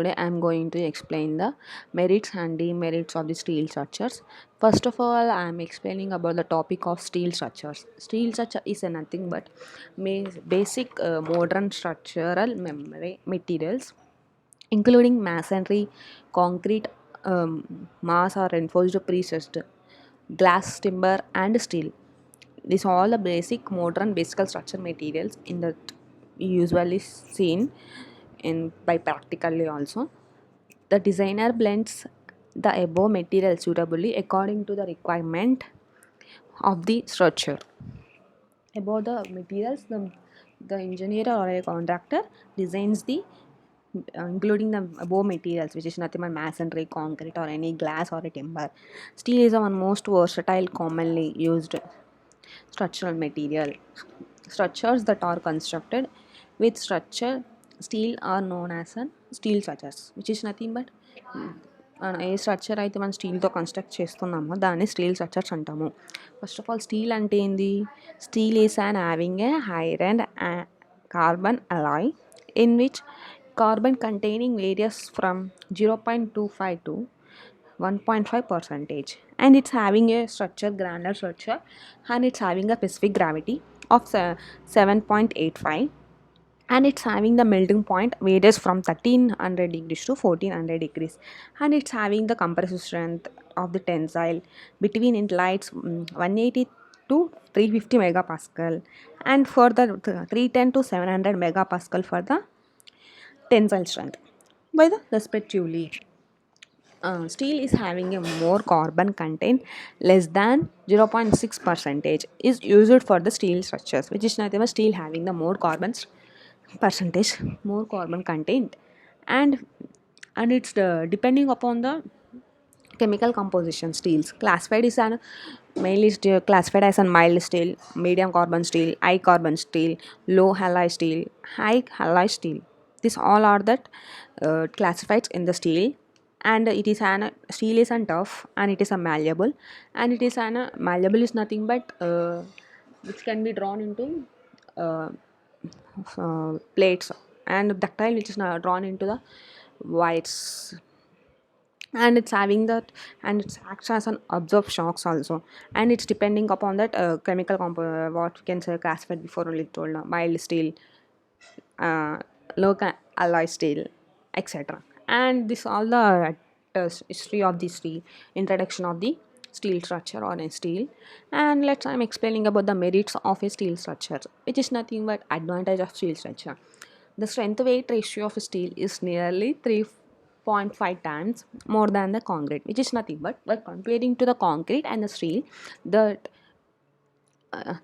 Today I am going to explain the merits and demerits of the steel structures. First of all, I am explaining about the topic of steel structures. Steel structure is nothing but basic modern structural materials, including masonry, concrete, mass or reinforced precast, glass, timber, and steel. These are all the basic modern basic structure materials in that usually seen in by practically also. The designer blends the above material suitably according to the requirement of the structure. About the materials, the engineer or a contractor designs the including the above materials, which is nothing but masonry, concrete, or any glass or a timber. Steel is the one most versatile, commonly used structural material. Structures that are constructed with structure steel are known as an steel structures, which is nothing but A structure అయితే మనం స్టీల్తో construct చేస్తున్నామో దాన్ని steel structures అంటాము. First of all steel అంటే ఏంది? Steel is and having a iron carbon alloy in which carbon containing varies from 0.25 to 1.5 percentage, and it's having a structure granular structure, and it's having a specific gravity of 7.85, and it's having the melting point varies from 1300 degrees to 1400 degrees, and it's having the compressive strength of the tensile between it lights 180 to 350 megapascal, and for the 310 to 700 megapascal for the tensile strength by the respectively. Steel is having a more carbon content less than 0.6 percentage is used for the steel structures, which is nothing but steel having the more carbon percentage, more carbon content, and it's depending upon the chemical composition. Steels classified is an mainly classified as a mild steel, medium carbon steel, high carbon steel, low alloy steel, high alloy steel. These all are that classified in the steel, and it is an steel is an tough, and it is a malleable, and it is an malleable is nothing but which can be drawn into uh, plates, and ductile which is now drawn into the wires, and it's having that, and it acts as an absorb shocks also, and it's depending upon that chemical what we can say classified before only told now, mild steel, uh, alloy steel, etc. And this all the history of the steel, introduction of the steel structure on a steel. And let's I'm explaining about the merits of a steel structure, which is nothing but advantage of steel structure. The strength weight ratio of steel is nearly 3.5 times more than the concrete, which is nothing but by comparing to the concrete and the steel, that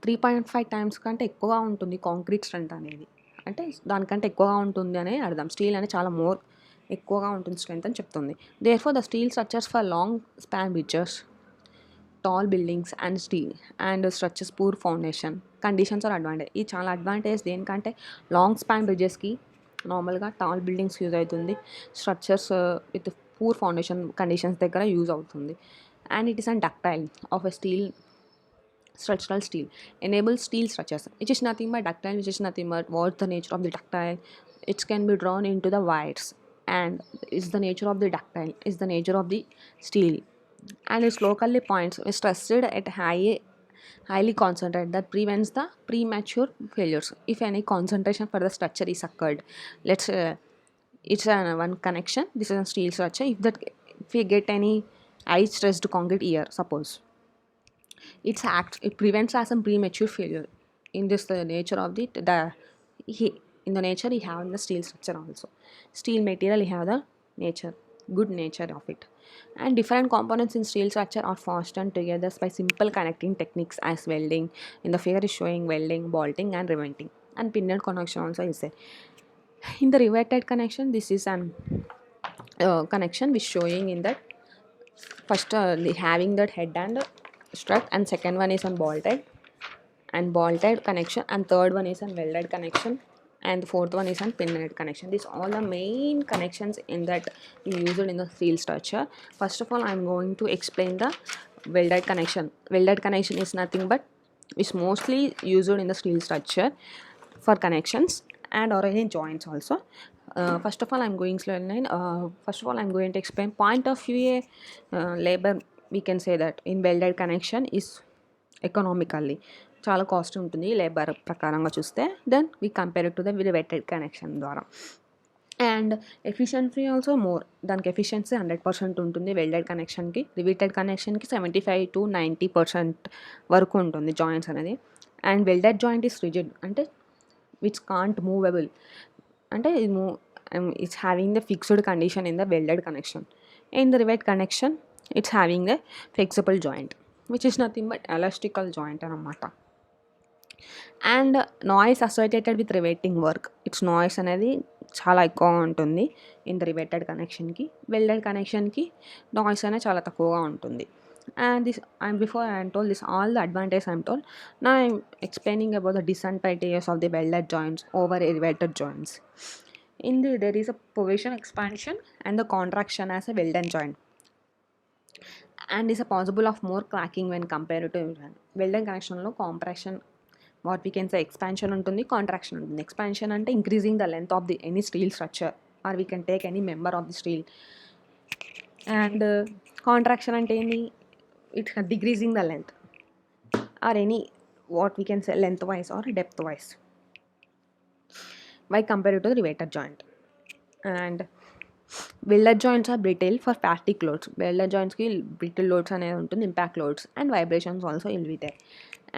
3.5 times కంటే ఎక్కువగా ఉంటుంది concrete strength అనేది. అంటే దానికంటే ఎక్కువగా ఉంటుంది అనే అర్థం. స్టీల్ అనేది చాలా మోర్ ఎక్కువగా ఉంటుంది స్ట్రెంత్ అని చెప్తుంది. Therefore the steel structures for long span bridges, tall buildings and steel and structures poor foundation conditions are advantage. ఇది చాలా అడ్వాంటేజ్ దేనికంటే లాంగ్ స్పాన్ బ్రిడ్జెస్కి, నార్మల్గా టాల్ బిల్డింగ్స్ యూజ్ అవుతుంది, structures with poor foundation conditions దగ్గర use అవుతుంది. And it is and ductile of a steel structural steel enables steel structures, which is nothing but ductile, which is nothing but what's the nature of the ductile. It can be drawn into the wires, and is the nature of the ductile is the nature of the steel, and its locally points is stressed at highly concentrated that prevents the premature failures if any concentration for the structure is occurred. Let's it's one connection, this is a steel structure. If we get any high stressed concrete here, suppose it prevents as a premature failure. In this the nature of he, in the nature he have in the steel structure also. Steel material he have the nature, good nature of it. And different components in steel structure are fastened together by simple connecting techniques as welding. In the figure is showing welding, bolting, and riveting. And pinion connection also is there. In the riveted connection, this is an connection which showing in that first having that head and strut, and second one is on bolted connection, and third one is on welded connection, and the fourth one is on pinhead connection. These all the main connections in that used in the steel structure. First of all, I'm going to explain the welded connection. Welded connection is nothing but is mostly used in the steel structure for connections and or any joints also. First of all, I'm going slow line. First of all, I'm going to explain point of view. Labor, we can say that in welded connection is economically చాలా cost ఉంటుంది labour ప్రకారంగా చూస్తే. Then we compare to the welded connection ద్వారా. And efficiency also more, దానికి efficiency 100% ఉంటుంది welded కనెక్షన్కి. రివీటెడ్ కనెక్షన్కి 75 to 90% వరకు ఉంటుంది joints అనేది. And welded joint is rigid, అంటే విచ్ కాంట్ మూవబుల్, అంటే ఇది it's having the fixed condition in the welded connection. In the rivet connection it's having the flexible joint which is nothing but elastical joint అనమాట. And noise associated with riveting work, it's noise అనేది చాలా ఎక్కువగా ఉంటుంది in the riveted కనెక్షన్కి. Welded కనెక్షన్కి noise అనేది చాలా తక్కువగా ఉంటుంది. And this, and before I'm told this all the advantages I'm told, now I'm explaining about the disadvantages of the welded joints over riveted joints. In the there is a position expansion and the contraction as a welded joint, and is a possible of more cracking when compared to welded connection lo compression, what we can say expansion ఉంటుంది, contraction ఉంటుంది. Expansion అంటే increasing the length of the any steel structure, or we can take any member of the steel. And contraction అంటే ఏంటి, it's decreasing the length or any what we can say lengthwise or depthwise by compared to the riveted joint. And welded joints are brittle for static loads. Welded joints ki brittle loads అనేవి ఉంటుంది, impact loads and vibrations also will be there.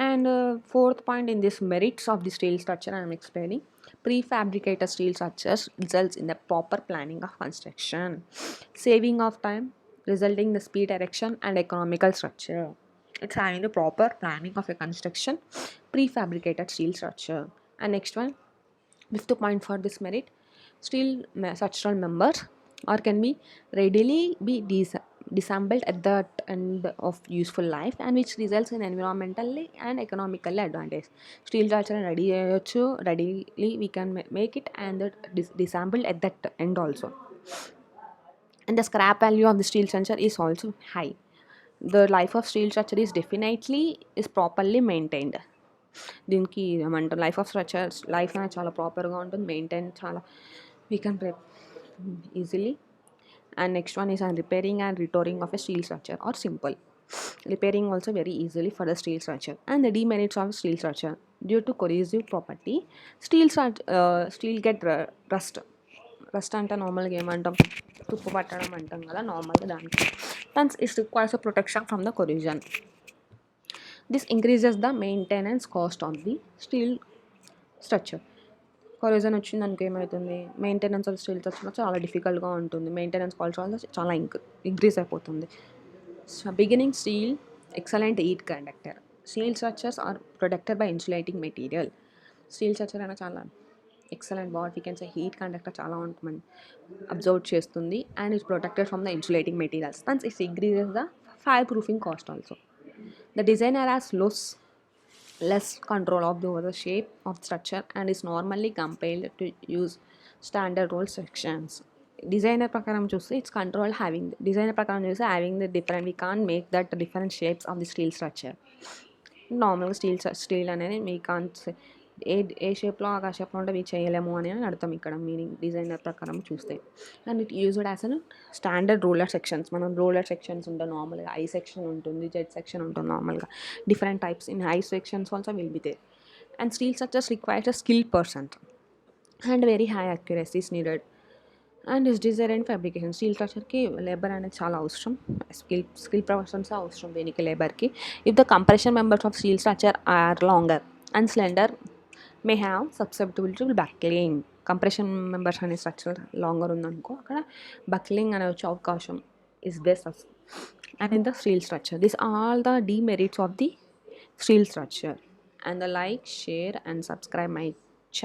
And fourth point in this merits of the steel structure I am explaining, prefabricated steel structures results in the proper planning of construction, saving of time, resulting in the speed erection and economical structure. It's having the proper planning of a construction, prefabricated steel structure. And next one, fifth point for this merit, steel structural members or can be readily be disassembled at the end of useful life, and which results in environmentally and economically advantage. Steel structure ready cheyochu, readily we can make it, and disassembled at that end also. And the scrap value of the steel structure is also high. The life of steel structure is definitely is properly maintained. దీనికి ఏమంటారు, life of structures life అనేది చాలా ప్రాపర్గా ఉంటుంది, maintain చాలా we can easily. And next one is on repairing and restoring of a steel structure or simple. Repairing also very easily for the steel structure. And the demerits of steel structure, due to corrosive property, steel get rust. Rust అంటే నార్మల్గా ఏమంటాం, తుప్పు పట్టడం అంటాం కదా నార్మల్గా దానికి. Hence it requires a protection from the corrosion. This increases the maintenance cost of the steel structure. కొరోజన్ వచ్చింది అనుకో ఏమవుతుంది, మెయింటెనెన్స్ ఆఫ్ స్టీల్ స్ట్రక్చర్ చాలా డిఫికల్ట్గా ఉంటుంది, మెయింటెనెన్స్ కాస్ట్ వల్ల చాలా ఇంక్రీజ్ అయిపోతుంది. Beginning steel excellent heat conductor. Steel structures are protected by insulating material. Steel structure అయినా చాలా excellent, what we can say heat conductor చాలా ఉంటుంది, అబ్జర్వ్ చేస్తుంది, and it's protected from the insulating materials. Then it's increases the fire proofing cost also. The designer has less control over the shape of the structure and is normally compelled to use standard roll sections. Designer ప్రకారం చూస్తే it's control having, designer ప్రకారం చూస్తే having the different, we can make that different shapes of the steel structure. నార్మల్గా steel అనేది మీ కాన్ ఏ షేప్లో ఆ షేప్లో ఉంటే వీ చేయలేము అని అర్థం ఇక్కడ మీనింగ్ డిజైనర్ ప్రకారం చూస్తే. And it used as an standard roller sections. మనం రోలర్ సెక్షన్స్ ఉంటాయి నార్మల్గా, ఐ సెక్షన్ ఉంటుంది, జెడ్ సెక్షన్ ఉంటుంది నార్మల్గా, different types in I sections also will be there. And steel structures requires a skill person and very high accuracy is needed. And is design and fabrication. Steel స్ట్రక్చర్కి labour అనేది చాలా అవసరం, skill persons అవసరం దీనికి లేబర్కి. If the compression members of steel structure are longer and slender may have susceptibility to buckling. Compression members అనే structure longer ఉందనుకో అక్కడ బక్లింగ్ అనే వచ్చే అవకాశం is best. And in the steel structure this all the demerits of the steel structure. And the like, share and subscribe my